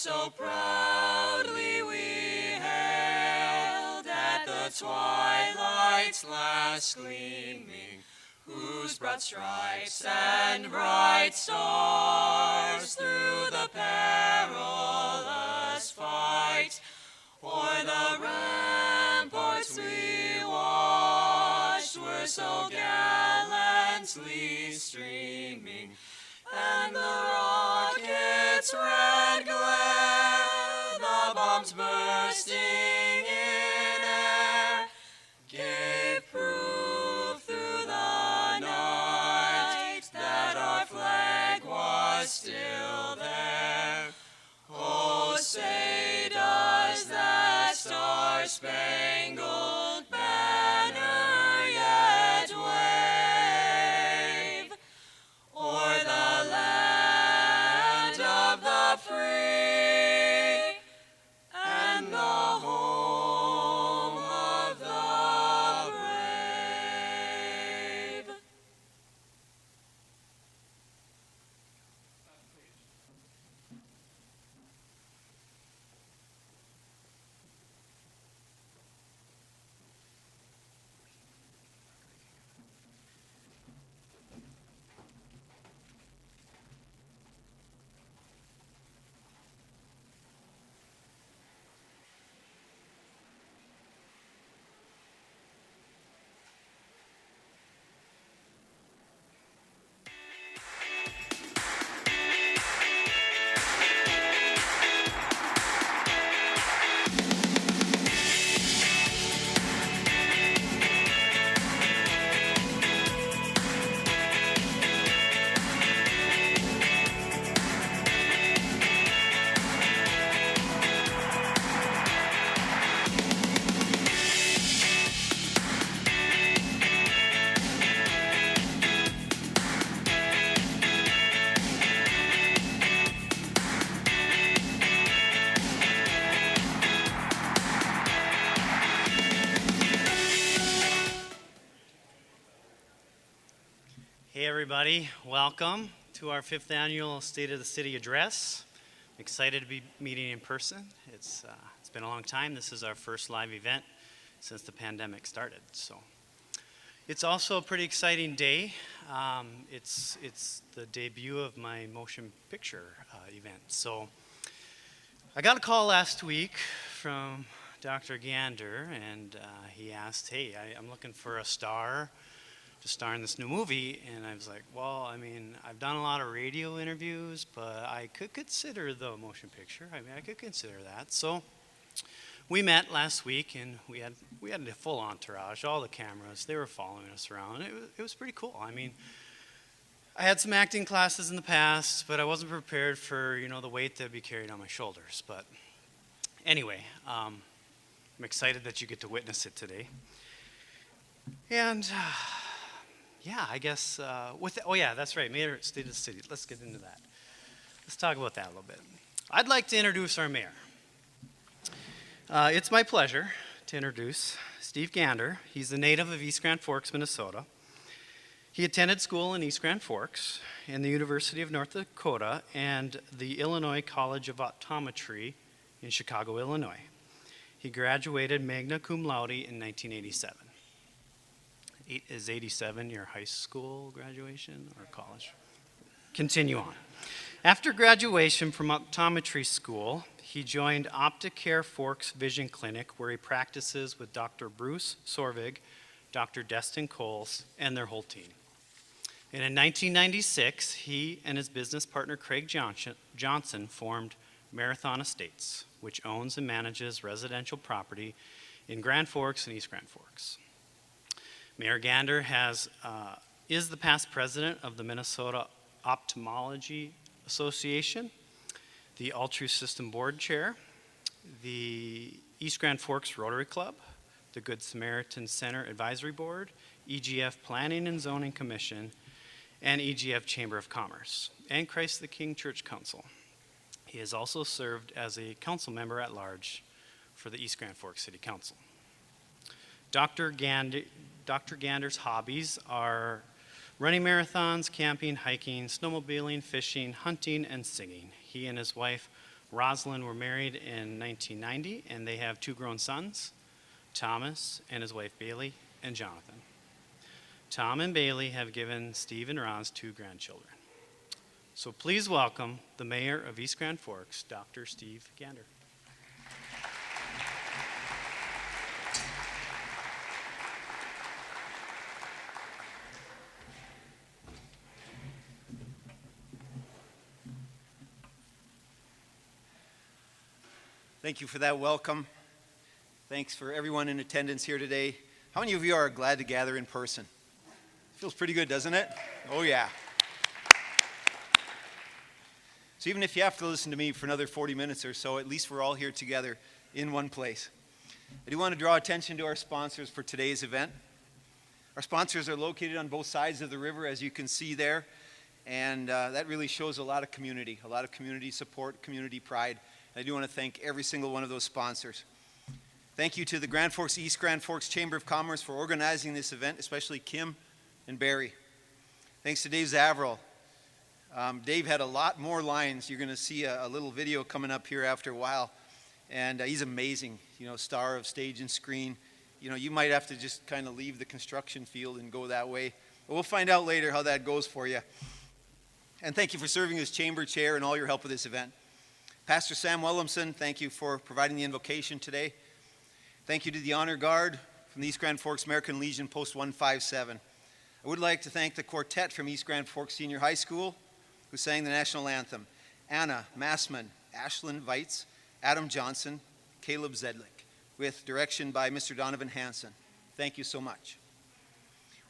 so proudly we hailed at the twilight's last gleaming, whose broad stripes and bright stars through the perilous fight o'er the ramparts we watched were so gallantly streaming, and the rocket's red glare, the bombs bursting in air, gave proof through the night that our flag was still there. Oh, say does that star-spangled banner yet wave o'er the land of the free and the home of the brave? Hey everybody, welcome to our 5th annual State of the City address. I'm excited to be meeting in person. It's been a long time. This is our first live event since the pandemic started. So it's also a pretty exciting day. It's the debut of my motion picture event. So I got a call last week from Dr. Gander, and he asked, hey, I'm looking for a star to star in this new movie. And I was like, well, I mean, I've done a lot of radio interviews, but I could consider the motion picture. I mean, I could consider that. So we met last week, and we had a full entourage, all the cameras. They were following us around. It was pretty cool. I mean, I had some acting classes in the past, but I wasn't prepared for, the weight that would be carried on my shoulders. But anyway, I'm excited that you get to witness it today. And yeah, I guess that's right. Mayor, State of the City. Let's get into that. Let's talk about that a little bit. I'd like to introduce our mayor. It's my pleasure to introduce Steve Gander. He's a native of East Grand Forks, Minnesota. He attended school in East Grand Forks and the University of North Dakota and the Illinois College of Optometry in Chicago, Illinois. He graduated magna cum laude in 1987. Is 87 your high school graduation or college? Continue on. After graduation from optometry school, he joined Opticare Forks Vision Clinic, where he practices with Dr. Bruce Sorvig, Dr. Destin Coles, and their whole team. And in 1996, he and his business partner Craig Johnson formed Marathon Estates, which owns and manages residential property in Grand Forks and East Grand Forks. Mayor Gander is the past president of the Minnesota Ophthalmology Association, the All-True System Board Chair, the East Grand Forks Rotary Club, the Good Samaritan Center Advisory Board, EGF Planning and Zoning Commission, and EGF Chamber of Commerce, and Christ the King Church Council. He has also served as a council member at large for the East Grand Forks City Council. Dr. Gander's hobbies are running marathons, camping, hiking, snowmobiling, fishing, hunting, and singing. He and his wife Rosalind were married in 1990, and they have 2 grown sons, Thomas and his wife Bailey, and Jonathan. Tom and Bailey have given Steve and Roz 2 grandchildren. So please welcome the mayor of East Grand Forks, Dr. Steve Gander. Thank you for that welcome. Thanks for everyone in attendance here today. How many of you are glad to gather in person? Feels pretty good, doesn't it? Oh yeah. So even if you have to listen to me for another 40 minutes or so, at least we're all here together in one place. I do want to draw attention to our sponsors for today's event. Our sponsors are located on both sides of the river, as you can see there, and that really shows a lot of community support, community pride. I do want to thank every single one of those sponsors. Thank you to the Grand Forks East Grand Forks Chamber of Commerce for organizing this event, especially Kim and Barry. Thanks to Dave Zaverill. Dave had a lot more lines. You're going to see a little video coming up here after a while. And he's amazing, star of stage and screen. You might have to just kind of leave the construction field and go that way. But we'll find out later how that goes for you. And thank you for serving as chamber chair and all your help with this event. Pastor Sam Williamson, thank you for providing the invocation today. Thank you to the Honor Guard from the East Grand Forks American Legion Post 157. I would like to thank the quartet from East Grand Forks Senior High School who sang the national anthem. Anna Massman, Ashlyn Weitz, Adam Johnson, Caleb Zedlick, with direction by Mr. Donovan Hansen. Thank you so much.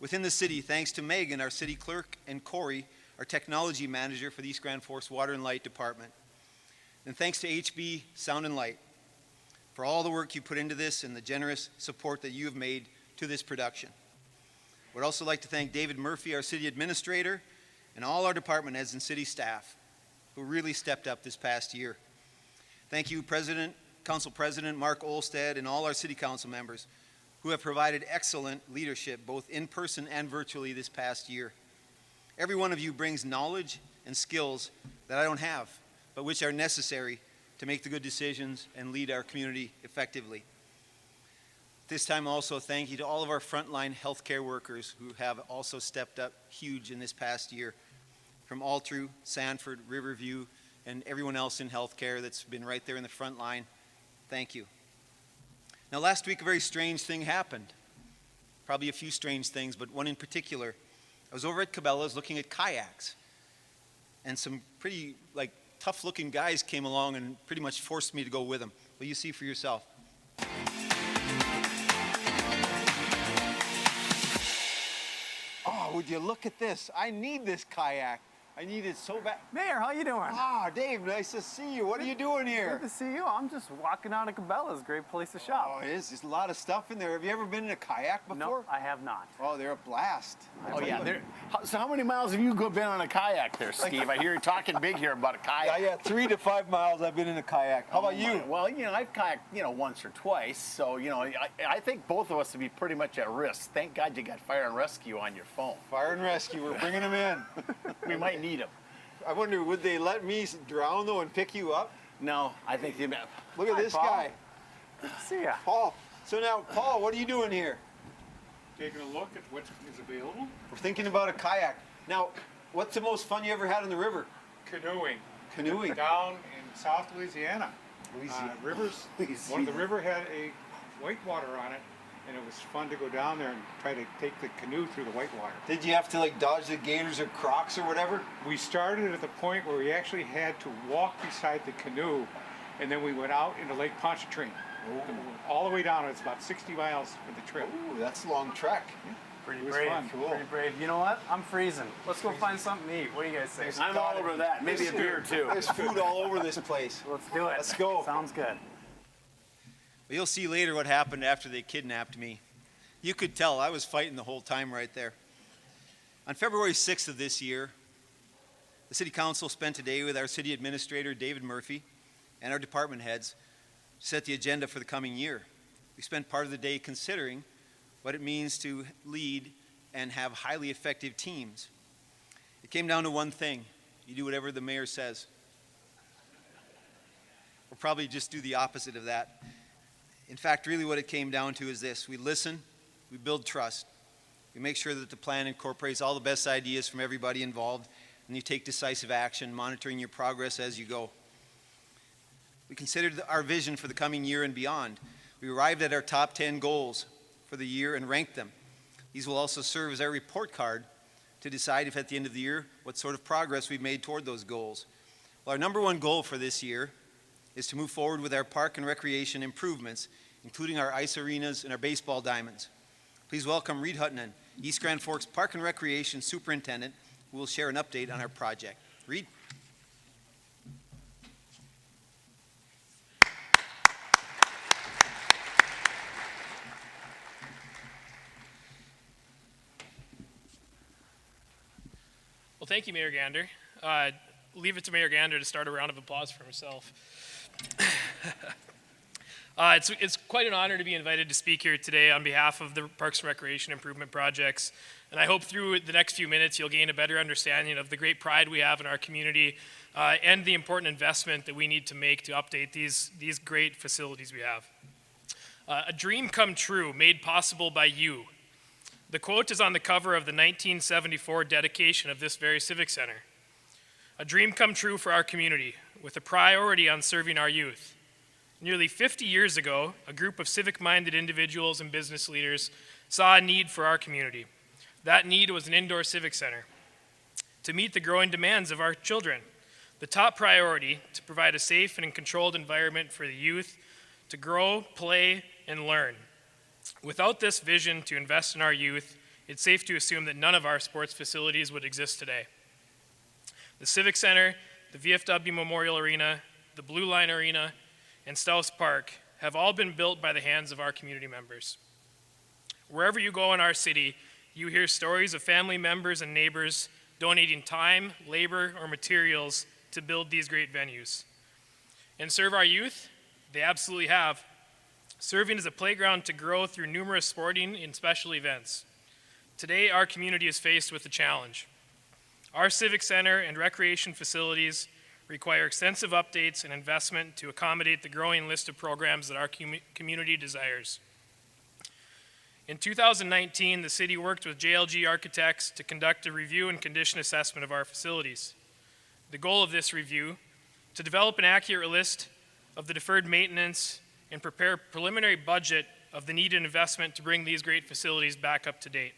Within the city, thanks to Megan, our city clerk, and Corey, our technology manager for the East Grand Forks Water and Light Department. And thanks to HB Sound and Light for all the work you put into this and the generous support that you have made to this production. I would also like to thank David Murphy, our city administrator, and all our department heads and city staff who really stepped up this past year. Thank you, Council President Mark Olstead, and all our city council members who have provided excellent leadership both in person and virtually this past year. Every one of you brings knowledge and skills that I don't have, but which are necessary to make the good decisions and lead our community effectively. This time also thank you to all of our frontline healthcare workers who have also stepped up huge in this past year, from Altru, Sanford, Riverview, and everyone else in healthcare that's been right there in the front line. Thank you. Now last week a very strange thing happened. Probably a few strange things, but one in particular. I was over at Cabela's looking at kayaks, and some pretty tough-looking guys came along and pretty much forced me to go with them. Well, you see for yourself. Oh, would you look at this? I need this kayak. I need it so bad. Mayor, how you doing? Ah, Dave, nice to see you. What are you doing here? Good to see you. I'm just walking out of Cabela's. Great place to shop. Oh, it is. There's a lot of stuff in there. Have you ever been in a kayak before? No, I have not. Oh, they're a blast. Oh, yeah. So how many miles have you been on a kayak there, Steve? I hear you're talking big here about a kayak. Yeah, 3 to 5 miles I've been in a kayak. How about you? Well, I've kayaked, once or twice. So, I think both of us would be pretty much at risk. Thank God you got fire and rescue on your phone. Fire and rescue. We're bringing them in. We might need them. I wonder, would they let me drown, though, and pick you up? No, I think they... Look at this guy. Good to see ya. Paul. So now, Paul, what are you doing here? Taking a look at what is available. We're thinking about a kayak. Now, what's the most fun you ever had in the river? Canoeing. Canoeing. Down in South Louisiana. Rivers. One of the river had a whitewater on it, and it was fun to go down there and try to take the canoe through the whitewater. Did you have to dodge the gators or crocs or whatever? We started at the point where we actually had to walk beside the canoe, and then we went out into Lake Pontchartrain. All the way down. It's about 60 miles for the trip. Ooh, that's a long trek. Yeah. Pretty It was brave. fun. Cool. Pretty brave. You know what? I'm freezing. Let's go find something to eat. What do you guys say? I'm all over that. Maybe a beer, too. There's food all over this place. Let's do it. Let's go. Sounds good. But you'll see later what happened after they kidnapped me. You could tell I was fighting the whole time right there. On February 6th of this year, the City Council spent a day with our City Administrator, David Murphy, and our department heads to set the agenda for the coming year. We spent part of the day considering what it means to lead and have highly effective teams. It came down to one thing. You do whatever the mayor says. We'll probably just do the opposite of that. In fact, really what it came down to is this. We listen, we build trust. We make sure that the plan incorporates all the best ideas from everybody involved, and you take decisive action, monitoring your progress as you go. We considered our vision for the coming year and beyond. We arrived at our top 10 goals for the year and ranked them. These will also serve as our report card to decide if at the end of the year what sort of progress we've made toward those goals. Well, our number one goal for this year is to move forward with our park and recreation improvements, including our ice arenas and our baseball diamonds. Please welcome Reed Huttonen, East Grand Forks Park and Recreation Superintendent, who will share an update on our project. Reed? Well, thank you, Mayor Gander. Leave it to Mayor Gander to start a round of applause for himself. It's quite an honor to be invited to speak here today on behalf of the Parks and Recreation Improvement Projects, and I hope through the next few minutes you'll gain a better understanding of the great pride we have in our community and the important investment that we need to make to update these great facilities we have. A dream come true, made possible by you. The quote is on the cover of the 1974 dedication of this very Civic Center. A dream come true for our community, with a priority on serving our youth. Nearly 50 years ago, a group of civic-minded individuals and business leaders saw a need for our community. That need was an indoor civic center to meet the growing demands of our children. The top priority, to provide a safe and controlled environment for the youth to grow, play, and learn. Without this vision to invest in our youth, it's safe to assume that none of our sports facilities would exist today. The Civic Center, the VFW Memorial Arena, the Blue Line Arena, and Stouss Park have all been built by the hands of our community members. Wherever you go in our city, you hear stories of family members and neighbors donating time, labor, or materials to build these great venues. And serve our youth? They absolutely have. Serving as a playground to grow through numerous sporting and special events. Today, our community is faced with a challenge. Our Civic Center and recreation facilities require extensive updates and investment to accommodate the growing list of programs that our community desires. In 2019, the city worked with JLG Architects to conduct a review and condition assessment of our facilities. The goal of this review, to develop an accurate list of the deferred maintenance and prepare a preliminary budget of the needed investment to bring these great facilities back up to date.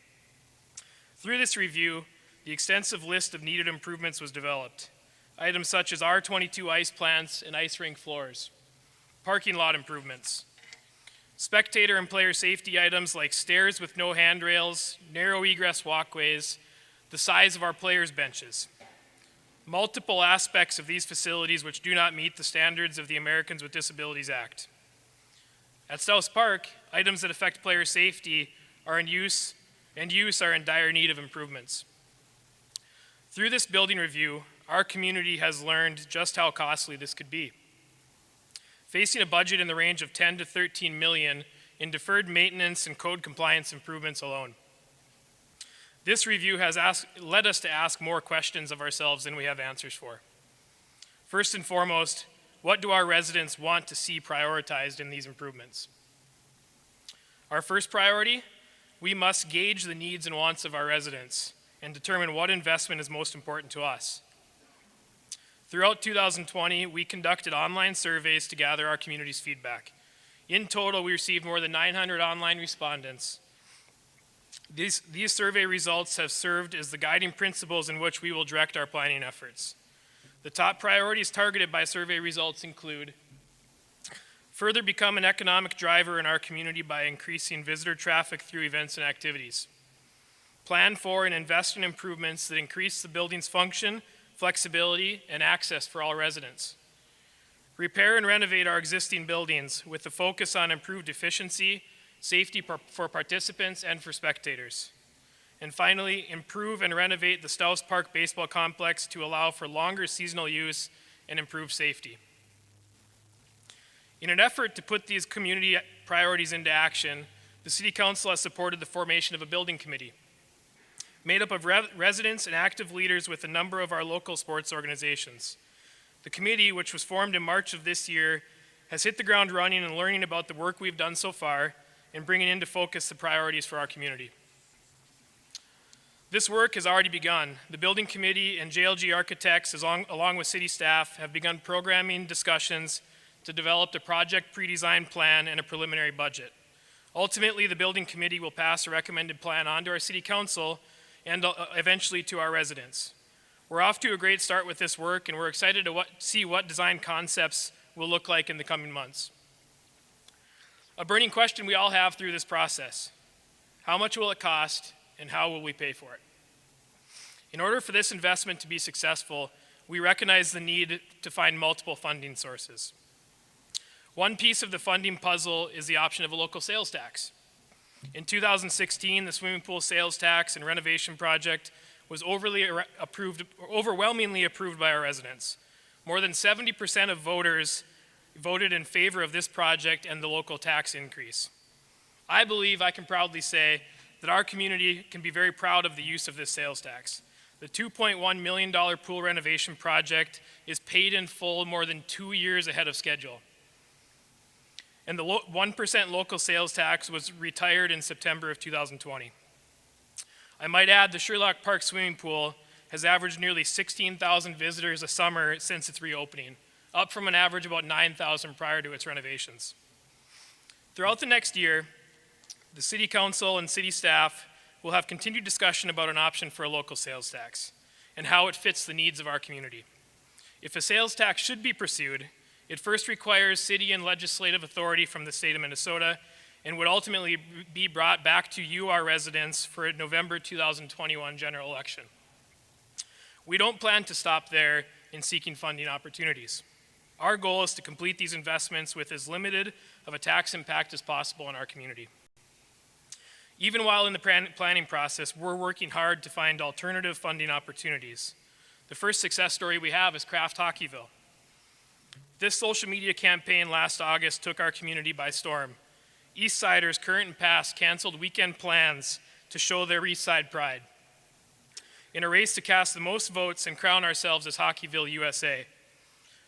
Through this review, the extensive list of needed improvements was developed. Items such as R22 ice plants and ice rink floors, parking lot improvements, spectator and player safety items like stairs with no handrails, narrow egress walkways, the size of our players' benches. Multiple aspects of these facilities which do not meet the standards of the Americans with Disabilities Act. At Stouss Park, items that affect player safety are in use are in dire need of improvements. Through this building review, our community has learned just how costly this could be. Facing a budget in the range of 10 to 13 million in deferred maintenance and code compliance improvements alone. This review has led us to ask more questions of ourselves than we have answers for. First and foremost, what do our residents want to see prioritized in these improvements? Our first priority, we must gauge the needs and wants of our residents and determine what investment is most important to us. Throughout 2020, we conducted online surveys to gather our community's feedback. In total, we received more than 900 online respondents. These survey results have served as the guiding principles in which we will direct our planning efforts. The top priorities targeted by survey results include further become an economic driver in our community by increasing visitor traffic through events and activities. Plan for and invest in improvements that increase the building's function, flexibility, and access for all residents. Repair and renovate our existing buildings with a focus on improved efficiency, safety for participants and for spectators. And finally, improve and renovate the Stouss Park Baseball Complex to allow for longer seasonal use and improve safety. In an effort to put these community priorities into action, the City Council has supported the formation of a building committee made up of residents and active leaders with a number of our local sports organizations. The committee, which was formed in March of this year, has hit the ground running and learning about the work we've done so far and bringing into focus the priorities for our community. This work has already begun. The building committee and JLG architects, along with city staff, have begun programming discussions to develop the project pre-design plan and a preliminary budget. Ultimately, the building committee will pass a recommended plan on to our city council and eventually to our residents. We're off to a great start with this work, and we're excited to see what design concepts will look like in the coming months. A burning question we all have through this process: how much will it cost and how will we pay for it? In order for this investment to be successful, we recognize the need to find multiple funding sources. One piece of the funding puzzle is the option of a local sales tax. In 2016, the swimming pool sales tax and renovation project was overwhelmingly approved by our residents. More than 70% of voters voted in favor of this project and the local tax increase. I believe I can proudly say that our community can be very proud of the use of this sales tax. The $2.1 million pool renovation project is paid in full more than 2 years ahead of schedule. And the 1% local sales tax was retired in September of 2020. I might add the Sherlock Park swimming pool has averaged nearly 16,000 visitors a summer since its reopening, up from an average of about 9,000 prior to its renovations. Throughout the next year, the City Council and City staff will have continued discussion about an option for a local sales tax and how it fits the needs of our community. If a sales tax should be pursued, it first requires city and legislative authority from the state of Minnesota and would ultimately be brought back to you, our residents, for a November 2021 general election. We don't plan to stop there in seeking funding opportunities. Our goal is to complete these investments with as limited of a tax impact as possible in our community. Even while in the planning process, we're working hard to find alternative funding opportunities. The first success story we have is Craft Hockeyville. This social media campaign last August took our community by storm. Eastsiders, current and past, canceled weekend plans to show their Eastside pride in a race to cast the most votes and crown ourselves as Hockeyville USA.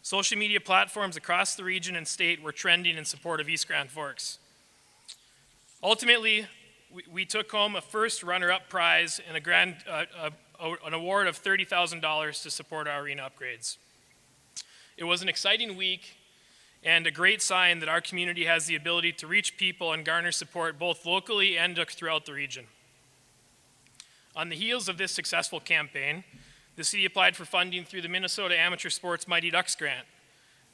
Social media platforms across the region and state were trending in support of East Grand Forks. Ultimately, we took home a first runner-up prize and an award of $30,000 to support our arena upgrades. It was an exciting week and a great sign that our community has the ability to reach people and garner support both locally and throughout the region. On the heels of this successful campaign, the city applied for funding through the Minnesota Amateur Sports Mighty Ducks grant.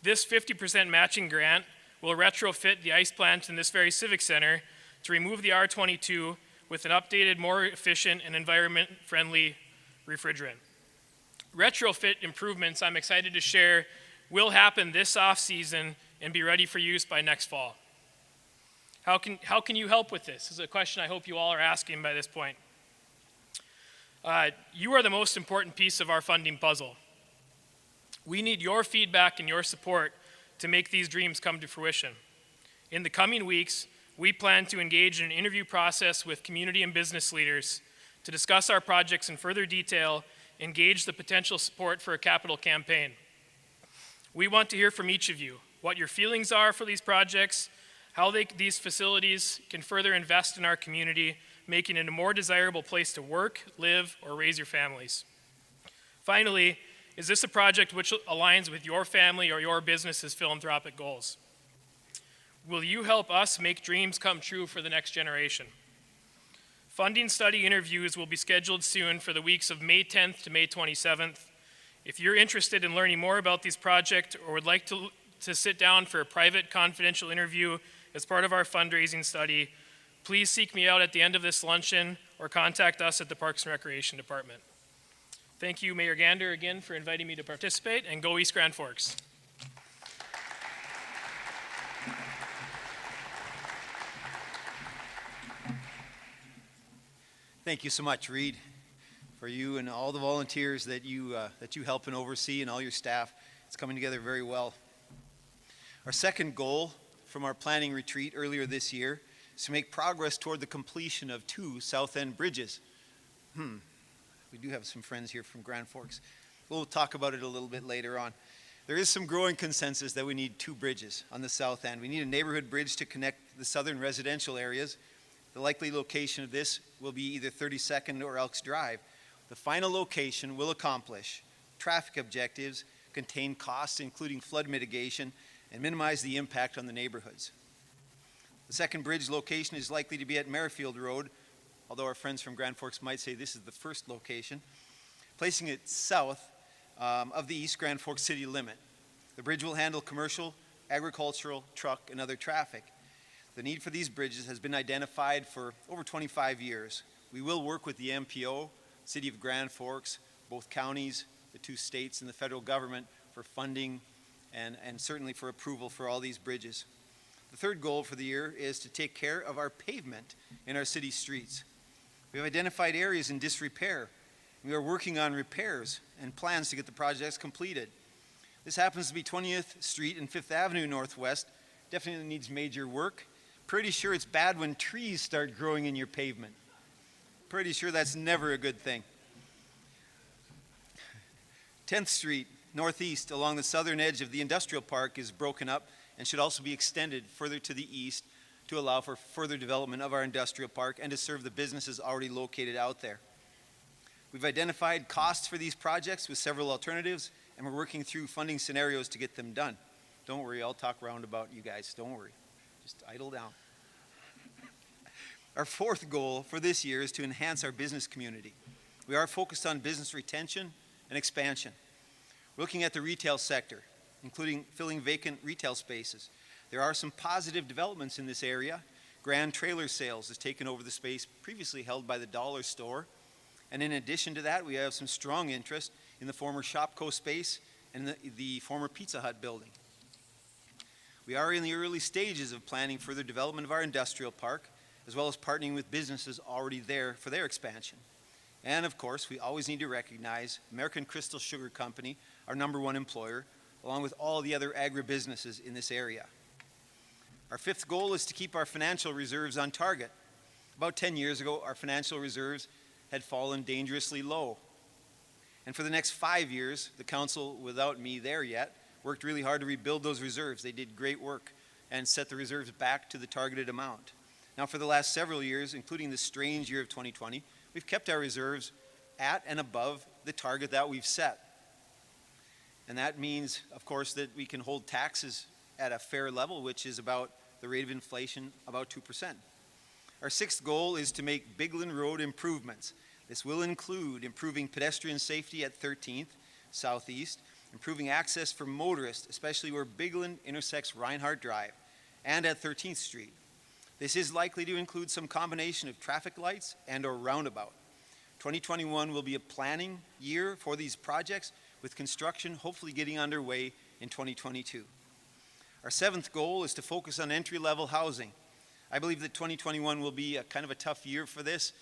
This 50% matching grant will retrofit the ice plant in this very civic center to remove the R22 with an updated, more efficient and environment-friendly refrigerant. Retrofit improvements, I'm excited to share, will happen this off-season and be ready for use by next fall. How can you help with this? This is a question I hope you all are asking by this point. You are the most important piece of our funding puzzle. We need your feedback and your support to make these dreams come to fruition. In the coming weeks, we plan to engage in an interview process with community and business leaders to discuss our projects in further detail and gauge the potential support for a capital campaign. We want to hear from each of you, what your feelings are for these projects, how these facilities can further invest in our community, making it a more desirable place to work, live, or raise your families. Finally, is this a project which aligns with your family or your business's philanthropic goals? Will you help us make dreams come true for the next generation? Funding study interviews will be scheduled soon for the weeks of May 10th to May 27th. If you're interested in learning more about these projects or would like to sit down for a private, confidential interview as part of our fundraising study, please seek me out at the end of this luncheon or contact us at the Parks and Recreation Department. Thank you, Mayor Gander, again for inviting me to participate, and go East Grand Forks. Thank you so much, Reed, for you and all the volunteers that you help and oversee, and all your staff. It's coming together very well. Our second goal from our planning retreat earlier this year is to make progress toward the completion of 2 South End bridges. We do have some friends here from Grand Forks. We'll talk about it a little bit later on. There is some growing consensus that we need 2 bridges on the south end. We need a neighborhood bridge to connect the southern residential areas. The likely location of this will be either 32nd or Elks Drive. The final location will accomplish traffic objectives, contain costs including flood mitigation, and minimize the impact on the neighborhoods. The second bridge location is likely to be at Merrifield Road, although our friends from Grand Forks might say this is the first location, placing it south of the East Grand Forks city limit. The bridge will handle commercial, agricultural, truck, and other traffic. The need for these bridges has been identified for over 25 years. We will work with the MPO, City of Grand Forks, both counties, the 2 states, and the federal government for funding and certainly for approval for all these bridges. The third goal for the year is to take care of our pavement in our city streets. We have identified areas in disrepair. We are working on repairs and plans to get the projects completed. This happens to be 20th Street and 5th Avenue Northwest. Definitely needs major work. Pretty sure it's bad when trees start growing in your pavement. Pretty sure that's never a good thing. 10th Street Northeast along the southern edge of the industrial park is broken up and should also be extended further to the east to allow for further development of our industrial park and to serve the businesses already located out there. We've identified costs for these projects with several alternatives, and we're working through funding scenarios to get them done. Don't worry, I'll talk roundabout you guys, don't worry. Just idle down. Our fourth goal for this year is to enhance our business community. We are focused on business retention and expansion. We're looking at the retail sector, including filling vacant retail spaces. There are some positive developments in this area. Grand Trailer Sales has taken over the space previously held by the Dollar Store. And in addition to that, we have some strong interest in the former Shopco space and the former Pizza Hut building. We are in the early stages of planning further development of our industrial park, as well as partnering with businesses already there for their expansion. And of course, we always need to recognize American Crystal Sugar Company, our #1 employer, along with all the other agribusinesses in this area. Our fifth goal is to keep our financial reserves on target. About 10 years ago, our financial reserves had fallen dangerously low. And for the next 5 years, the council, without me there yet, worked really hard to rebuild those reserves. They did great work and set the reserves back to the targeted amount. Now, for the last several years, including the strange year of 2020, we've kept our reserves at and above the target that we've set. And that means, of course, that we can hold taxes at a fair level, which is about the rate of inflation, about 2%. Our sixth goal is to make Bigland Road improvements. This will include improving pedestrian safety at 13th Southeast, improving access for motorists, especially where Bigland intersects Reinhardt Drive, and at 13th Street. This is likely to include some combination of traffic lights and/or roundabout. 2021 will be a planning year for these projects, with construction hopefully getting underway in 2022. Our seventh goal is to focus on entry-level housing. I believe that 2021 will be a kind of a tough year for this.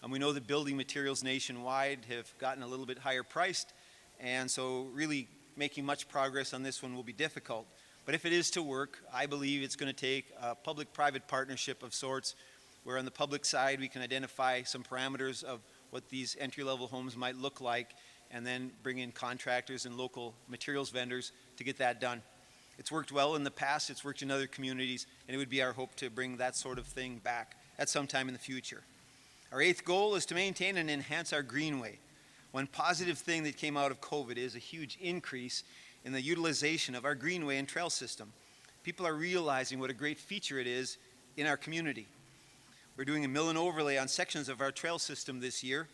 We know that building materials nationwide have gotten a little bit higher priced, and so really making much progress on this one will be difficult. But if it is to work, I believe it's going to take a public-private partnership of sorts, where on the public side we can identify some parameters of what these entry-level homes might look like, and then bring in contractors and local materials vendors to get that done. It's worked well in the past, it's worked in other communities, and it would be our hope to bring that sort of thing back at some time in the future. Our eighth goal is to maintain and enhance our greenway. One positive thing that came out of COVID is a huge increase in the utilization of our greenway and trail system. People are realizing what a great feature it is in our community. We're doing a mill and overlay on sections of our trail system this year.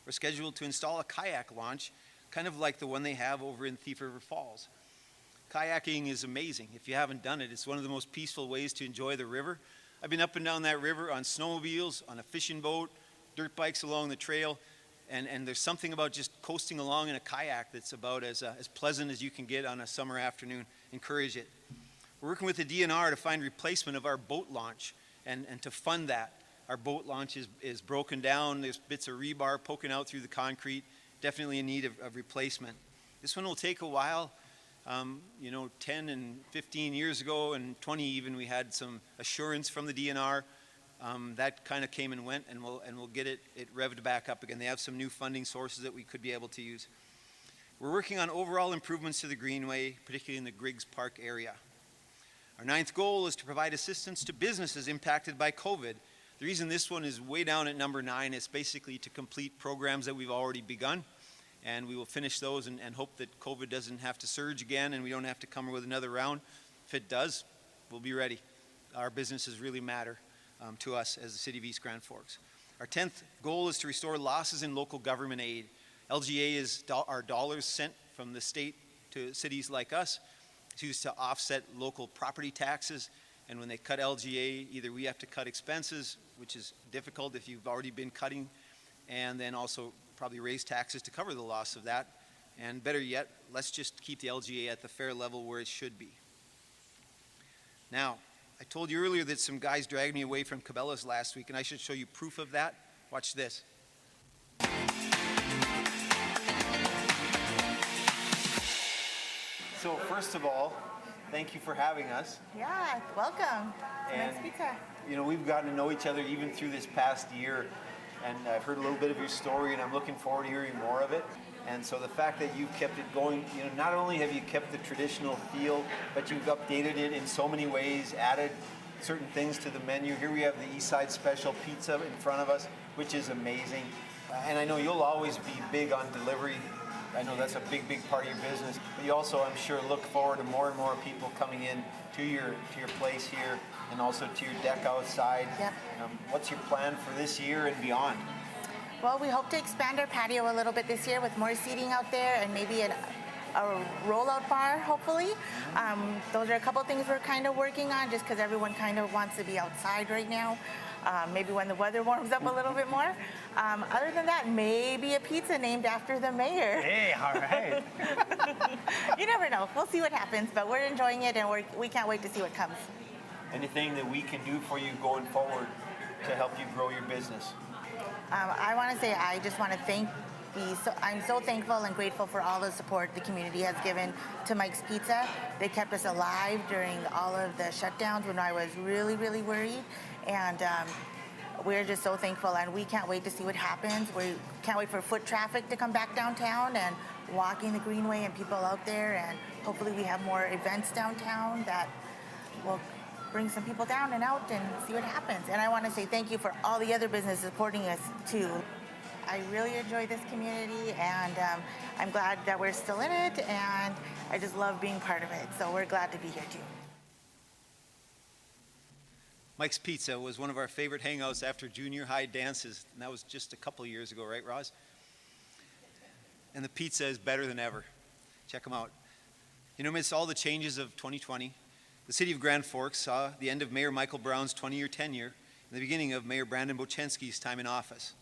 We're scheduled to install a kayak launch, kind of like the one they have over in Thief River Falls. Kayaking is amazing. If you haven't done it, it's one of the most peaceful ways to enjoy the river. I've been up and down that river on snowmobiles, on a fishing boat, dirt bikes along the trail, and there's something about just coasting along in a kayak that's about as pleasant as you can get on a summer afternoon. Encourage it. We're working with the DNR to find replacement of our boat launch and to fund that. Our boat launch is broken down. There's bits of rebar poking out through the concrete. Definitely in need of replacement. This one will take a while. 10 and 15 years ago, and 20 even, we had some assurance from the DNR. That kind of came and went, and we'll get it revved back up again. They have some new funding sources that we could be able to use. We're working on overall improvements to the Greenway, particularly in the Griggs Park area. Our 9th goal is to provide assistance to businesses impacted by COVID. The reason this one is way down at number 9 is basically to complete programs that we've already begun, and we will finish those and hope that COVID doesn't have to surge again and we don't have to come with another round. If it does, we'll be ready. Our businesses really matter to us as the City of East Grand Forks. Our 10th goal is to restore losses in local government aid. LGA is our dollars sent from the state to cities like us. It's used to offset local property taxes, and when they cut LGA, either we have to cut expenses, which is difficult if you've already been cutting, and then also probably raise taxes to cover the loss of that. And better yet, let's just keep the LGA at the fair level where it should be. Now, I told you earlier that some guys dragged me away from Cabela's last week, and I should show you proof of that. Watch this. So first of all, thank you for having us. Yeah, welcome to And, Mike's Pizza. You know, we've gotten to know each other even through this past year, and I've heard a little bit of your story, and I'm looking forward to hearing more of it. And so the fact that you've kept it going, you know, not only have you kept the traditional feel, but you've updated it in so many ways, added certain things to the menu. Here we have the East Side Special Pizza in front of us, which is amazing. And I know you'll always be big on delivery. I know that's a big, big part of your business. But you also, I'm sure, look forward to more and more people coming in to your place here and also to your deck outside. Yep. What's your plan for this year and beyond? Well, we hope to expand our patio a little bit this year with more seating out there and maybe a rollout bar, hopefully. Those are a couple things we're kind of working on just because everyone kind of wants to be outside right now. Maybe when the weather warms up a little bit more. Other than that, maybe a pizza named after the mayor. Hey, all right. You never know. We'll see what happens, but we're enjoying it and we can't wait to see what comes. Anything that we can do for you going forward to help you grow your business? I want to say I just want to I'm so thankful and grateful for all the support the community has given to Mike's Pizza. They kept us alive during all of the shutdowns when I was really, really worried. And we're just so thankful, and we can't wait to see what happens. We can't wait for foot traffic to come back downtown and walking the Greenway and people out there. And hopefully we have more events downtown that will bring some people down and out and see what happens. And I want to say thank you for all the other businesses supporting us too. I really enjoy this community, and I'm glad that we're still in it, and I just love being part of it. So we're glad to be here too. Mike's Pizza was one of our favorite hangouts after junior high dances, and that was just a couple of years ago, right, Roz? And the pizza is better than ever. Check them out. You know, amidst all the changes of 2020, the City of Grand Forks saw the end of Mayor Michael Brown's 20-year tenure and the beginning of Mayor Brandon Bochenski's time in office.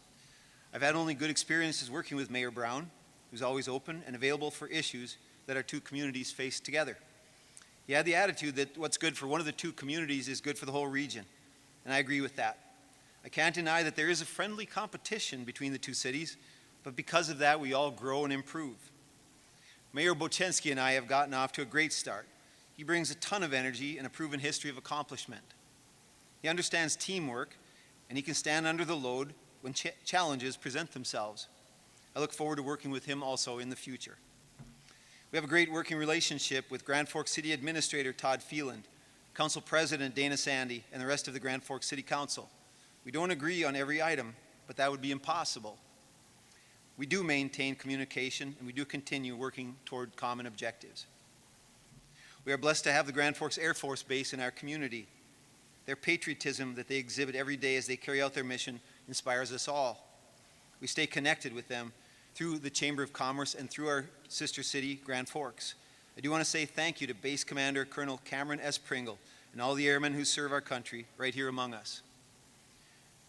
I've had only good experiences working with Mayor Brown, who's always open and available for issues that our two communities face together. He had the attitude that what's good for one of the two communities is good for the whole region, and I agree with that. I can't deny that there is a friendly competition between the two cities, but because of that, we all grow and improve. Mayor Bochenski and I have gotten off to a great start. He brings a ton of energy and a proven history of accomplishment. He understands teamwork, and he can stand under the load when challenges present themselves. I look forward to working with him also in the future. We have a great working relationship with Grand Forks City Administrator Todd Phelan, Council President Dana Sandy, and the rest of the Grand Forks City Council. We don't agree on every item, but that would be impossible. We do maintain communication, and we do continue working toward common objectives. We are blessed to have the Grand Forks Air Force Base in our community. Their patriotism that they exhibit every day as they carry out their mission inspires us all. We stay connected with them through the Chamber of Commerce and through our sister city, Grand Forks. I do want to say thank you to Base Commander Colonel Cameron S. Pringle and all the airmen who serve our country right here among us.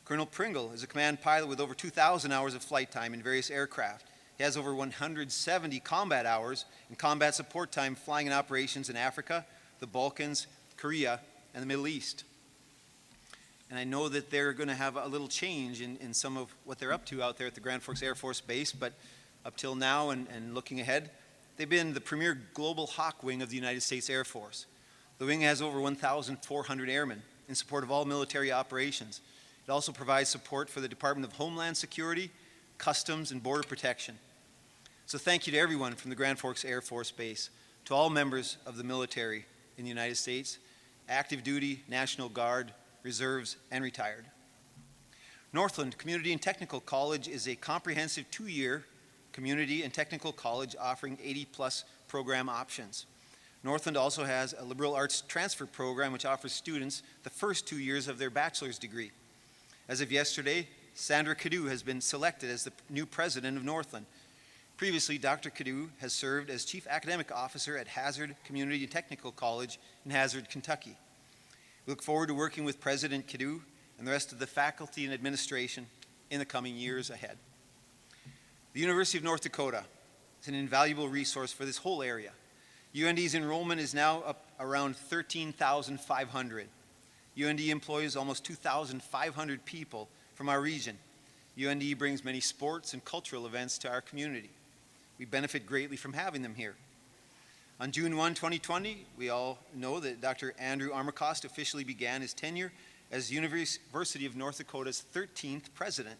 Colonel Pringle is a command pilot with over 2,000 hours of flight time in various aircraft. He has over 170 combat hours and combat support time flying in operations in Africa, the Balkans, Korea, and the Middle East. And I know that they're going to have a little change in some of what they're up to out there at the Grand Forks Air Force Base, but up till now and looking ahead, they've been the premier global hawk wing of the United States Air Force. The wing has over 1,400 airmen in support of all military operations. It also provides support for the Department of Homeland Security, Customs, and Border Protection. So thank you to everyone from the Grand Forks Air Force Base, to all members of the military in the United States, active duty, National Guard, reserves, and retired. Northland Community and Technical College is a comprehensive 2-year community and technical college offering 80-plus program options. Northland also has a liberal arts transfer program which offers students the first 2 years of their bachelor's degree. As of yesterday, Sandra Cadu has been selected as the new president of Northland. Previously, Dr. Cadu has served as Chief Academic Officer at Hazard Community and Technical College in Hazard, Kentucky. We look forward to working with President Cadu and the rest of the faculty and administration in the coming years ahead. The University of North Dakota is an invaluable resource for this whole area. UND's enrollment is now up around 13,500. UND employs almost 2,500 people from our region. UND brings many sports and cultural events to our community. We benefit greatly from having them here. On June 1, 2020, we all know that Dr. Andrew Armacost officially began his tenure as University of North Dakota's 13th president.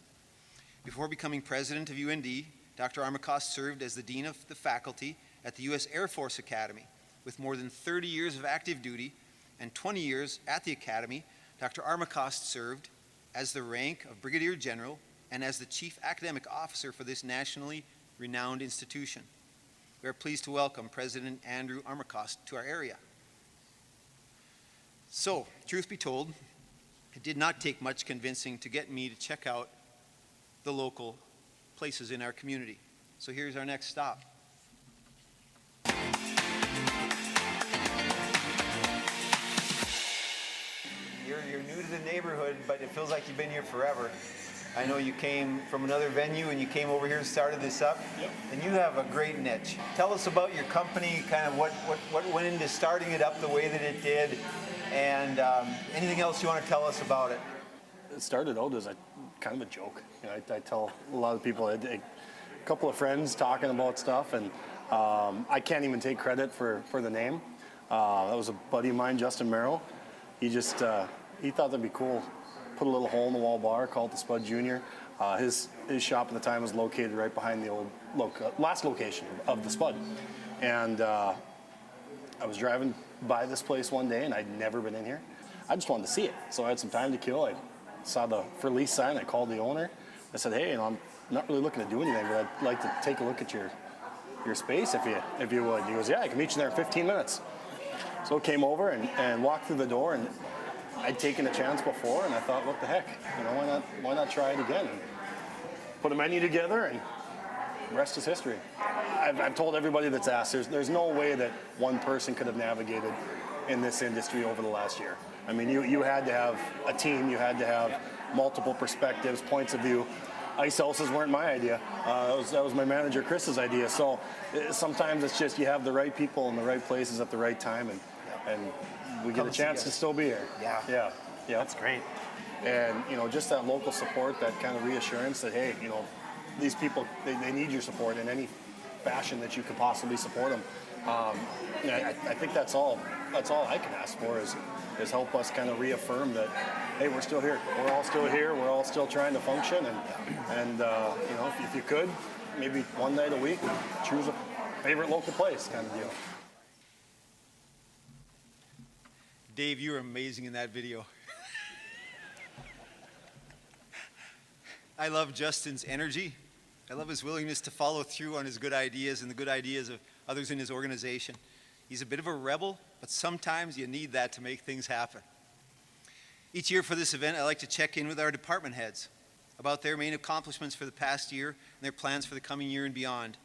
Before becoming president of UND, Dr. Armacost served as the dean of the faculty at the U.S. Air Force Academy. With more than 30 years of active duty and 20 years at the Academy, Dr. Armacost served as the rank of Brigadier General and as the Chief Academic Officer for this nationally renowned institution. We are pleased to welcome President Andrew Armacost to our area. So, truth be told, it did not take much convincing to get me to check out the local places in our community. So here's our next stop. You're new to the neighborhood, but it feels like you've been here forever. I know you came from another venue and you came over here and started this up. Yep. And you have a great niche. Tell us about your company, kind of what went into starting it up the way that it did, and anything else you want to tell us about it. It started out as a kind of a joke. You know, I tell a lot of people, a couple of friends talking about stuff, and I can't even take credit for the name. That was a buddy of mine, Justin Merrill. He just he thought that'd be cool. Put a little hole in the wall bar, called the Spud Junior. His shop at the time was located right behind the old last location of the Spud. And I was driving by this place one day, and I'd never been in here. I just wanted to see it, so I had some time to kill. I saw the for lease sign. I called the owner. I said, "Hey, I'm not really looking to do anything, but I'd like to take a look at your space if you would." He goes, "Yeah, I can meet you there in 15 minutes." So I came over and walked through the door, and I'd taken a chance before, and I thought, what the heck? You know, why not try it again? And put a menu together, and the rest is history. I've told everybody that's asked, there's no way that one person could have navigated in this industry over the last year. I mean, you had to have a team, you had to have multiple perspectives, points of view. Ice houses weren't my idea. That was my manager Chris's idea. So sometimes it's just you have the right people in the right places at the right time, and we get a chance to still be here. Yeah. That's great. And, you know, just that local support, that kind of reassurance that, hey, you know, these people, they need your support in any fashion that you could possibly support them. I think that's all I can ask for is help us kind of reaffirm that, hey, we're still here. We're all still here. We're all still trying to function. And you know, if you could, maybe one night a week, choose a favorite local place kind of deal. Dave, you were amazing in that video. I love Justin's energy. I love his willingness to follow through on his good ideas and the good ideas of others in his organization. He's a bit of a rebel, but sometimes you need that to make things happen. Each year for this event, I like to check in with our department heads about their main accomplishments for the past year and their plans for the coming year and beyond.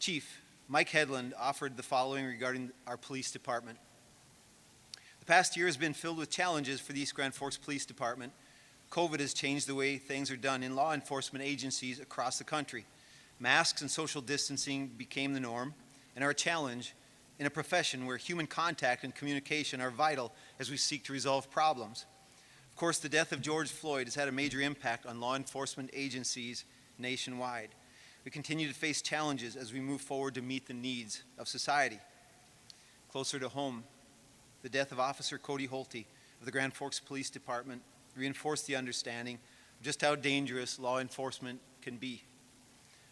Chief Mike Hedlund offered the following regarding our police department. The past year has been filled with challenges for the East Grand Forks Police Department. COVID has changed the way things are done in law enforcement agencies across the country. Masks and social distancing became the norm and are a challenge in a profession where human contact and communication are vital as we seek to resolve problems. Of course, the death of George Floyd has had a major impact on law enforcement agencies nationwide. We continue to face challenges as we move forward to meet the needs of society. Closer to home, the death of Officer Cody Holte of the Grand Forks Police Department reinforced the understanding of just how dangerous law enforcement can be.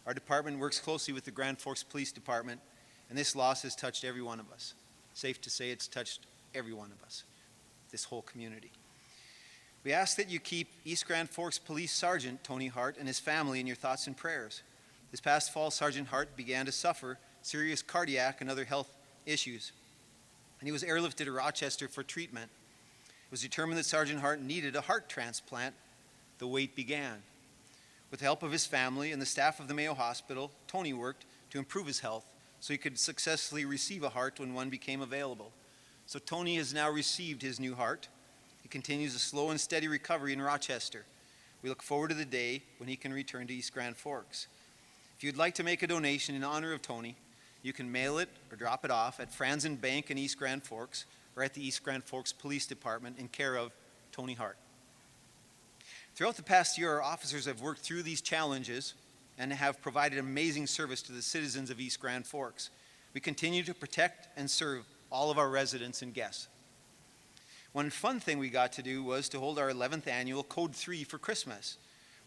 Our department works closely with the Grand Forks Police Department, and this loss has touched every one of us. Safe to say it's touched every one of us, this whole community. We ask that you keep East Grand Forks Police Sergeant Tony Hart and his family in your thoughts and prayers. This past fall, Sergeant Hart began to suffer serious cardiac and other health issues, and he was airlifted to Rochester for treatment. It was determined that Sergeant Hart needed a heart transplant. The wait began. With the help of his family and the staff of the Mayo Hospital, Tony worked to improve his health so he could successfully receive a heart when one became available. So Tony has now received his new heart. He continues a slow and steady recovery in Rochester. We look forward to the day when he can return to East Grand Forks. If you'd like to make a donation in honor of Tony, you can mail it or drop it off at Franzen Bank in East Grand Forks or at the East Grand Forks Police Department in care of Tony Hart. Throughout the past year, our officers have worked through these challenges and have provided amazing service to the citizens of East Grand Forks. We continue to protect and serve all of our residents and guests. One fun thing we got to do was to hold our 11th annual Code 3 for Christmas.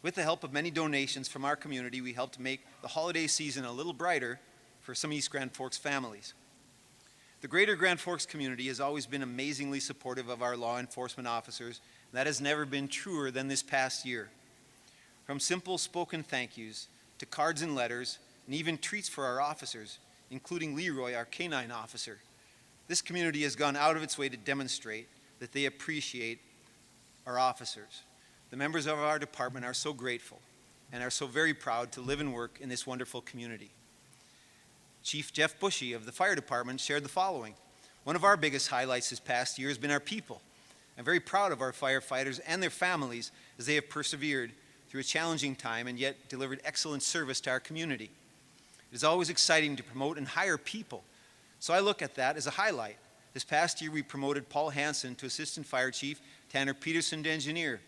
With the help of many donations from our community, we helped make the holiday season a little brighter for some East Grand Forks families. The greater Grand Forks community has always been amazingly supportive of our law enforcement officers, and that has never been truer than this past year. From simple spoken thank yous to cards and letters, and even treats for our officers, including Leroy, our canine officer. This community has gone out of its way to demonstrate that they appreciate our officers. The members of our department are so grateful and are so very proud to live and work in this wonderful community. Chief Jeff Bushy of the fire department shared the following. One of our biggest highlights this past year has been our people. I'm very proud of our firefighters and their families as they have persevered through a challenging time and yet delivered excellent service to our community. It is always exciting to promote and hire people, so I look at that as a highlight. This past year, we promoted Paul Hansen to Assistant Fire Chief, Tanner Peterson to Engineer.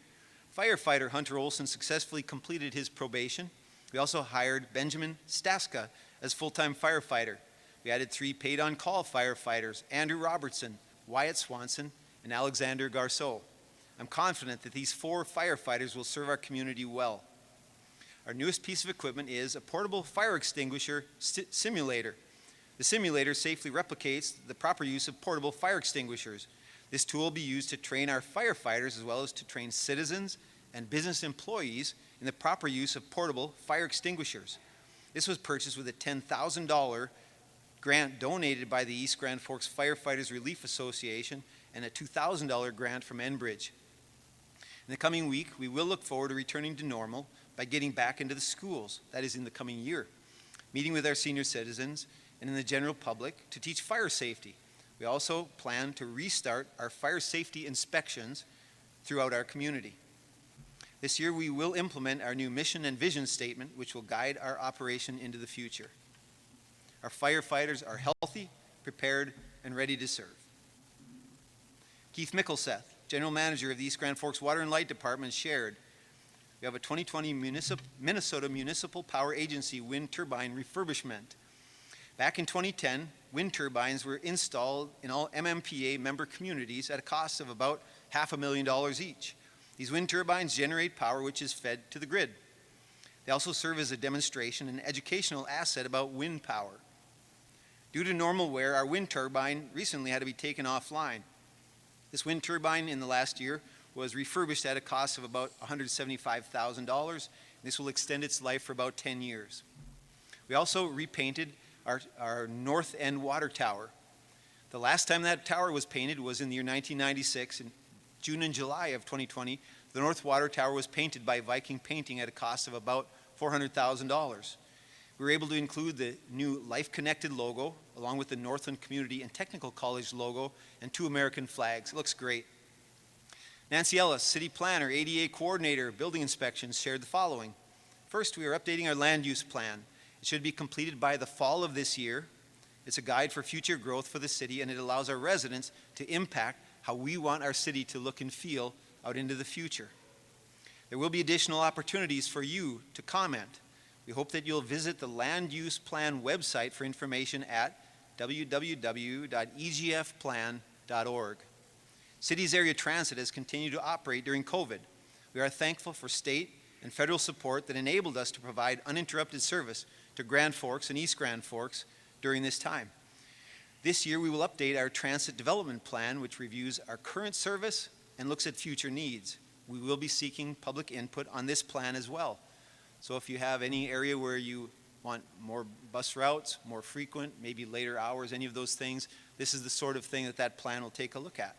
Firefighter Hunter Olson successfully completed his probation. We also hired Benjamin Staska as full-time firefighter. We added 3 paid-on-call firefighters, Andrew Robertson, Wyatt Swanson, and Alexander Garceau. I'm confident that these 4 firefighters will serve our community well. Our newest piece of equipment is a portable fire extinguisher simulator. The simulator safely replicates the proper use of portable fire extinguishers. This tool will be used to train our firefighters as well as to train citizens and business employees in the proper use of portable fire extinguishers. This was purchased with a $10,000 grant donated by the East Grand Forks Firefighters Relief Association and a $2,000 grant from Enbridge. In the coming week, we will look forward to returning to normal by getting back into the schools, that is in the coming year, meeting with our senior citizens and in the general public to teach fire safety. We also plan to restart our fire safety inspections throughout our community. This year we will implement our new mission and vision statement, which will guide our operation into the future. Our firefighters are healthy, prepared, and ready to serve. Keith Mickleseth, General Manager of the East Grand Forks Water and Light Department, shared, we have a 2020 Minnesota Municipal Power Agency wind turbine refurbishment. Back in 2010, wind turbines were installed in all MMPA member communities at a cost of about $500,000 each. These wind turbines generate power which is fed to the grid. They also serve as a demonstration and educational asset about wind power. Due to normal wear, our wind turbine recently had to be taken offline. This wind turbine in the last year was refurbished at a cost of about $175,000. This will extend its life for about 10 years. We also repainted our north end water tower. The last time that tower was painted was in the year 1996. In June and July of 2020, the north water tower was painted by Viking Painting at a cost of about $400,000. We were able to include the new Life Connected logo along with the Northland Community and Technical College logo and 2 American flags. It looks great. Nancy Ellis, City Planner, ADA Coordinator, Building Inspections, shared the following. First, we are updating our land use plan. It should be completed by the fall of this year. It's a guide for future growth for the city, and it allows our residents to impact how we want our city to look and feel out into the future. There will be additional opportunities for you to comment. We hope that you'll visit the Land Use Plan website for information at www.egfplan.org. City's area transit has continued to operate during COVID. We are thankful for state and federal support that enabled us to provide uninterrupted service to Grand Forks and East Grand Forks during this time. This year, we will update our transit development plan, which reviews our current service and looks at future needs. We will be seeking public input on this plan as well. So if you have any area where you want more bus routes, more frequent, maybe later hours, any of those things, this is the sort of thing that plan will take a look at.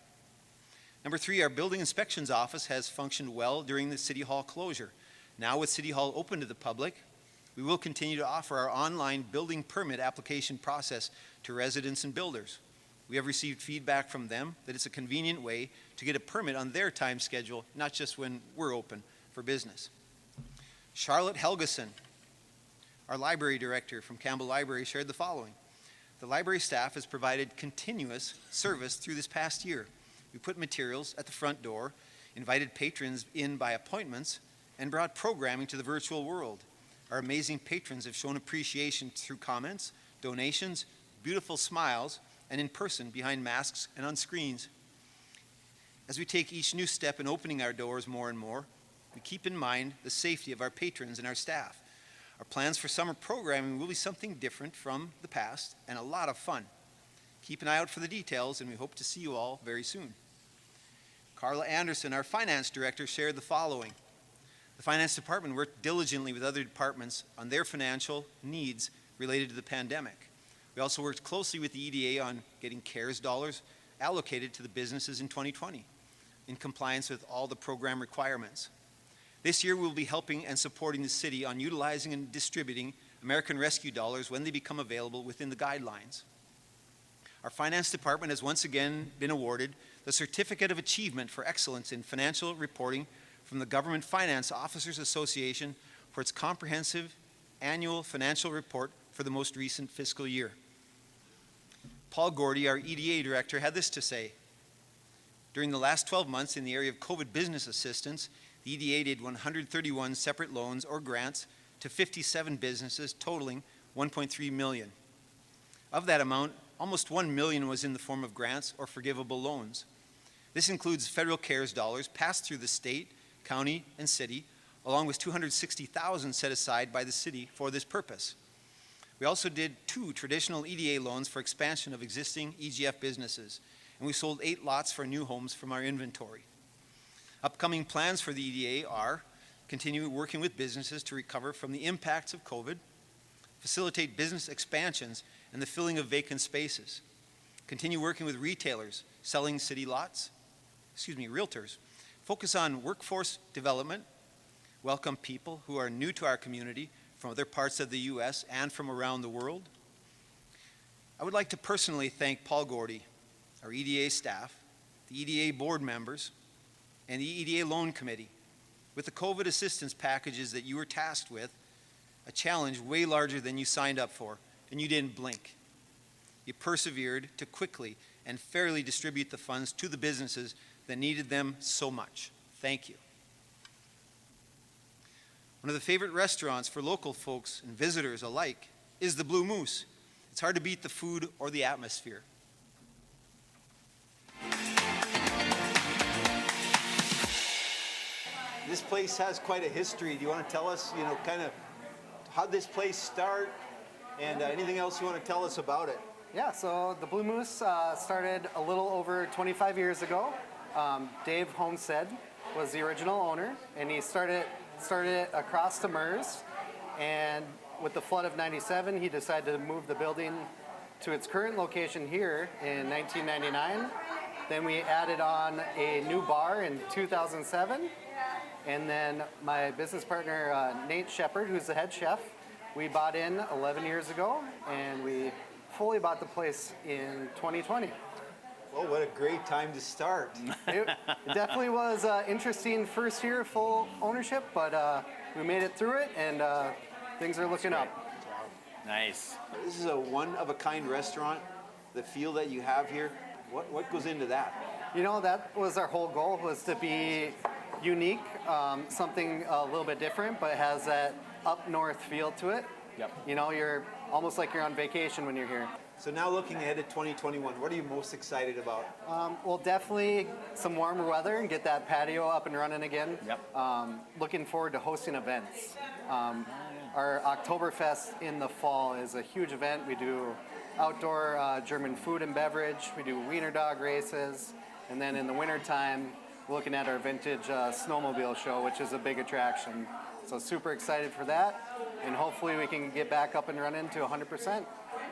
Number 3, our building inspections office has functioned well during the City Hall closure. Now with City Hall open to the public, we will continue to offer our online building permit application process to residents and builders. We have received feedback from them that it's a convenient way to get a permit on their time schedule, not just when we're open for business. Charlotte Helgeson, our library director from Campbell Library, shared the following. The library staff has provided continuous service through this past year. We put materials at the front door, invited patrons in by appointments, and brought programming to the virtual world. Our amazing patrons have shown appreciation through comments, donations, beautiful smiles, and in person behind masks and on screens. As we take each new step in opening our doors more and more, we keep in mind the safety of our patrons and our staff. Our plans for summer programming will be something different from the past and a lot of fun. Keep an eye out for the details, and we hope to see you all very soon. Carla Anderson, our finance director, shared the following. The finance department worked diligently with other departments on their financial needs related to the pandemic. We also worked closely with the EDA on getting CARES dollars allocated to the businesses in 2020 in compliance with all the program requirements. This year, we'll be helping and supporting the city on utilizing and distributing American Rescue dollars when they become available within the guidelines. Our finance department has once again been awarded the Certificate of Achievement for Excellence in Financial Reporting from the Government Finance Officers Association for its comprehensive annual financial report for the most recent fiscal year. Paul Gordy, our EDA director, had this to say. During the last 12 months in the area of COVID business assistance, the EDA did 131 separate loans or grants to 57 businesses totaling $1.3 million. Of that amount, almost $1 million was in the form of grants or forgivable loans. This includes federal CARES dollars passed through the state, county, and city, along with $260,000 set aside by the city for this purpose. We also did 2 traditional EDA loans for expansion of existing EGF businesses, and we sold 8 lots for new homes from our inventory. Upcoming plans for the EDA are continue working with businesses to recover from the impacts of COVID, facilitate business expansions and the filling of vacant spaces, continue working with retailers selling city lots, realtors, focus on workforce development, welcome people who are new to our community from other parts of the U.S. and from around the world. I would like to personally thank Paul Gordy, our EDA staff, the EDA board members, and the EDA Loan Committee. With the COVID assistance packages that you were tasked with, a challenge way larger than you signed up for, and you didn't blink. You persevered to quickly and fairly distribute the funds to the businesses that needed them so much. Thank you. One of the favorite restaurants for local folks and visitors alike is the Blue Moose. It's hard to beat the food or the atmosphere. This place has quite a history. Do you want to tell us, kind of how did this place start and anything else you want to tell us about it? Yeah, so the Blue Moose started a little over 25 years ago. Dave Homestead was the original owner, and he started it across the MERS, and with the flood of 97, he decided to move the building to its current location here in 1999. Then we added on a new bar in 2007. And then my business partner, Nate Shepard, who's the head chef, we bought in 11 years ago, and we fully bought the place in 2020. Oh, what a great time to start. It definitely was an interesting first year of full ownership, but we made it through it, and things are looking up. Nice. This is a one-of-a-kind restaurant. The feel that you have here, what goes into that? That was our whole goal, was to be unique, something a little bit different, but has that up north feel to it. Yep. You're almost like you're on vacation when you're here. So now looking ahead at 2021, what are you most excited about? Well, definitely some warmer weather and get that patio up and running again. Yep. Looking forward to hosting events. Our Oktoberfest in the fall is a huge event. We do outdoor German food and beverage. We do wiener dog races. And then in the wintertime, we're looking at our vintage snowmobile show, which is a big attraction. So super excited for that. And hopefully we can get back up and running to 100%.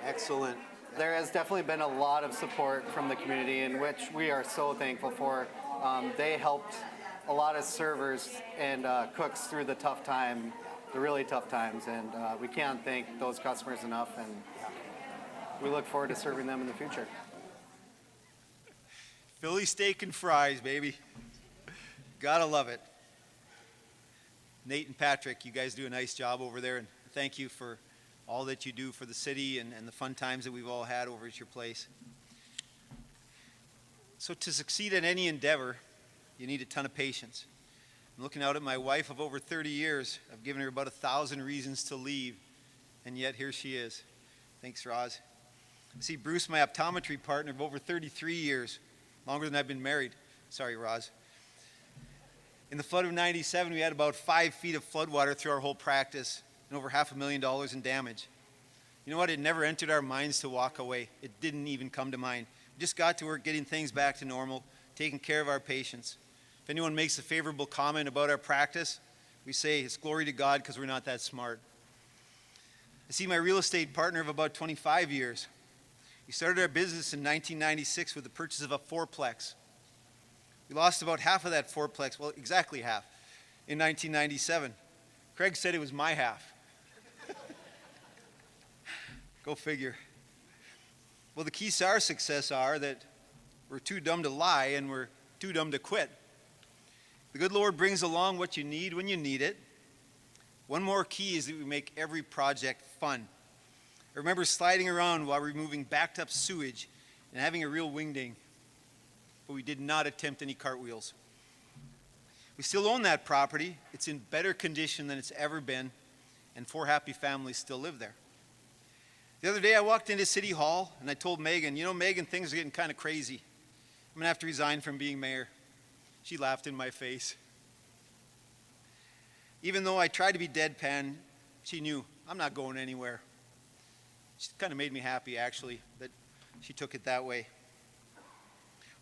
Excellent. There has definitely been a lot of support from the community, in which we are so thankful for. They helped a lot of servers and cooks through the tough time, the really tough times, and we can't thank those customers enough, and we look forward to serving them in the future. Philly steak and fries, baby. Gotta love it. Nate and Patrick, you guys do a nice job over there, and thank you for all that you do for the city and the fun times that we've all had over at your place. So to succeed in any endeavor, you need a ton of patience. I'm looking out at my wife of over 30 years. I've given her about 1,000 reasons to leave, and yet here she is. Thanks, Roz. I see Bruce, my optometry partner of over 33 years, longer than I've been married. Sorry, Roz. In the flood of 97, we had about 5 feet of floodwater through our whole practice and over $500,000 in damage. You know what? It never entered our minds to walk away. It didn't even come to mind. We just got to work getting things back to normal, taking care of our patients. If anyone makes a favorable comment about our practice, we say it's glory to God because we're not that smart. I see my real estate partner of about 25 years. We started our business in 1996 with the purchase of a fourplex. We lost about half of that fourplex, well, exactly half, in 1997. Craig said it was my half. Go figure. Well, the keys to our success are that we're too dumb to lie and we're too dumb to quit. The good Lord brings along what you need when you need it. One more key is that we make every project fun. I remember sliding around while removing backed up sewage and having a real wingding, but we did not attempt any cartwheels. We still own that property. It's in better condition than it's ever been, and 4 happy families still live there. The other day I walked into City Hall and I told Megan, you know, Megan, things are getting kind of crazy. I'm gonna have to resign from being mayor. She laughed in my face. Even though I tried to be deadpan, she knew I'm not going anywhere. She kind of made me happy, actually, that she took it that way.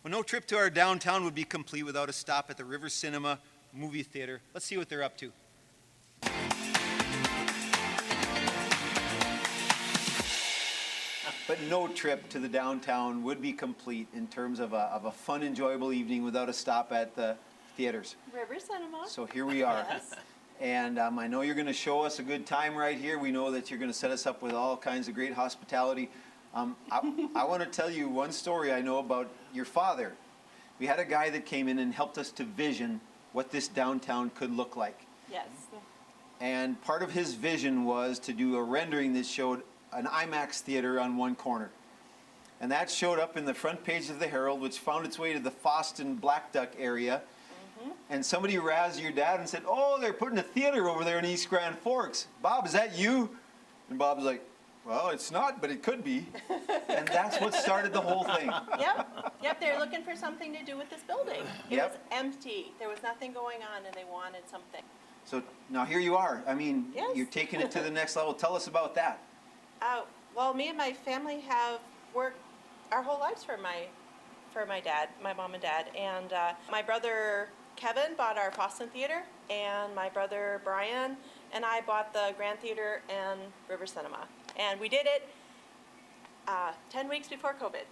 Well, no trip to our downtown would be complete without a stop at the River Cinema movie theater. Let's see what they're up to. But no trip to the downtown would be complete in terms of a fun, enjoyable evening without a stop at the theaters. River Cinema. So here we are. Yes. And I know you're going to show us a good time right here. We know that you're going to set us up with all kinds of great hospitality. I want to tell you one story I know about your father. We had a guy that came in and helped us to vision what this downtown could look like. Yes. And part of his vision was to do a rendering that showed an IMAX theater on one corner. And that showed up in the front page of the Herald, which found its way to the Foston Black Duck area. Mm-hmm. And somebody razzed your dad and said, oh, they're putting a theater over there in East Grand Forks. Bob, is that you? And Bob's like, well, it's not, but it could be. And that's what started the whole thing. Yep, they're looking for something to do with this building. It Yep. was empty. There was nothing going on, and they wanted something. So now here you are. I mean, Yes. You're taking it to the next level. Tell us about that. Well, me and my family have worked our whole lives for my dad, my mom and dad. And my brother Kevin bought our Foston Theater, and my brother Brian and I bought the Grand Theater and River Cinema. And we did it 10 weeks before COVID.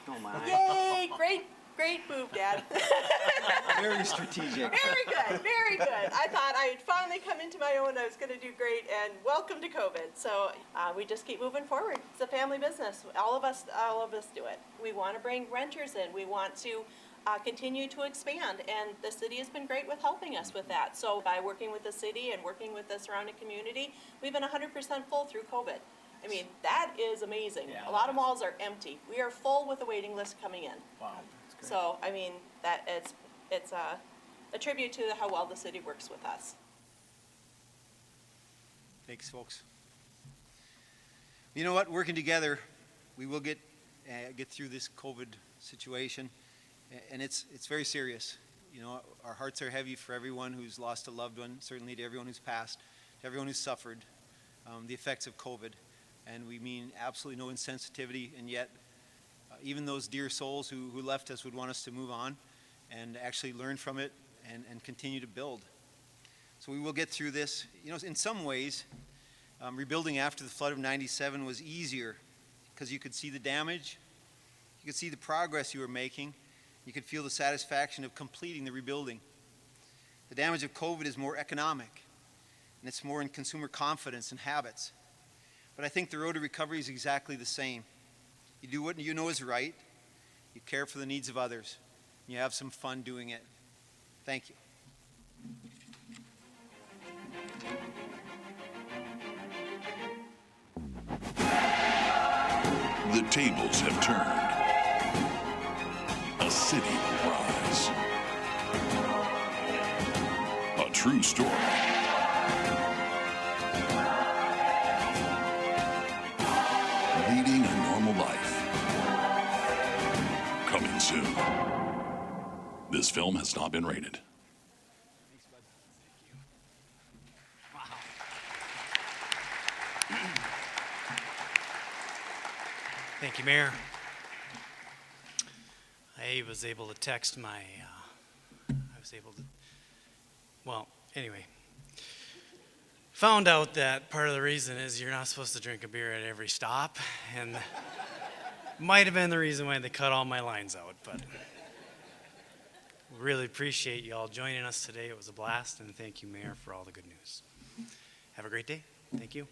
Oh my. Yay! Great move, Dad. Very strategic. Very good. I thought I'd finally come into my own. I was going to do great, and welcome to COVID. So we just keep moving forward. It's a family business. All of us do it. We want to bring renters in. We want to continue to expand, and the city has been great with helping us with that. So by working with the city and working with the surrounding community, we've been 100% full through COVID. I mean, that is amazing. Yeah, a lot of malls are empty. We are full with a waiting list coming in. Wow, that's great. So, I mean, that it's a tribute to how well the city works with us. Thanks, folks. You know what? Working together, we will get through this COVID situation, and it's very serious. You know, our hearts are heavy for everyone who's lost a loved one, certainly to everyone who's passed, to everyone who's suffered the effects of COVID. And we mean absolutely no insensitivity, and yet even those dear souls who left us would want us to move on and actually learn from it and continue to build. So we will get through this. You know, in some ways, rebuilding after the flood of '97 was easier because you could see the damage, you could see the progress you were making, you could feel the satisfaction of completing the rebuilding. The damage of COVID is more economic, and it's more in consumer confidence and habits. But I think the road to recovery is exactly the same. You do what you know is right, you care for the needs of others, and you have some fun doing it. Thank you. The tables have turned. A city will rise. A true story. Leading a normal life. Coming soon. This film has not been rated. Thank you, Mayor. I was able to text anyway. Found out that part of the reason is you're not supposed to drink a beer at every stop, and might have been the reason why they cut all my lines out, but really appreciate you all joining us today. It was a blast, and thank you, Mayor, for all the good news. Have a great day. Thank you.